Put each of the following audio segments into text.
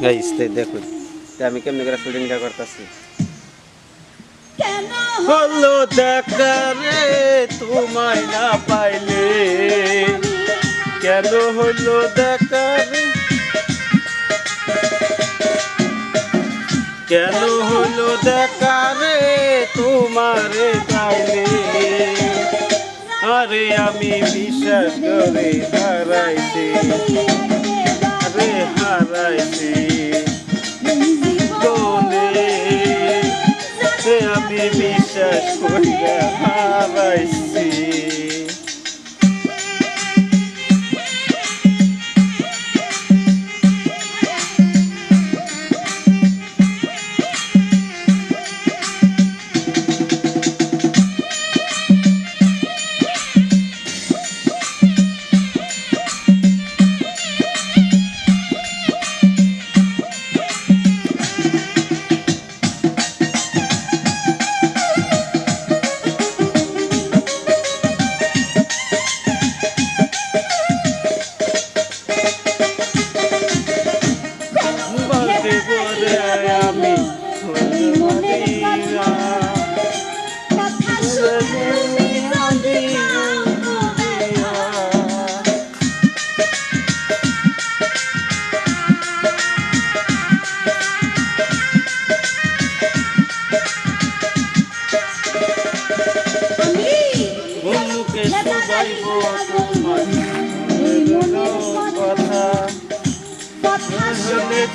Guys দেখো আমি কেমনে করে শুটিংটা করতেছি। হলো দেখা রে তোমায় না পাইলে, কেন হইলো দেখা রে, কেন হইলো দেখা রে তোমারে পাইলে, আরে আমি বিশ্বাস করে হারাইছি, আরে হারাইছি আমি বিশ্বাস করি হারাইছি।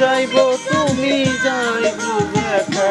যাইব তুমি যাইব দেখা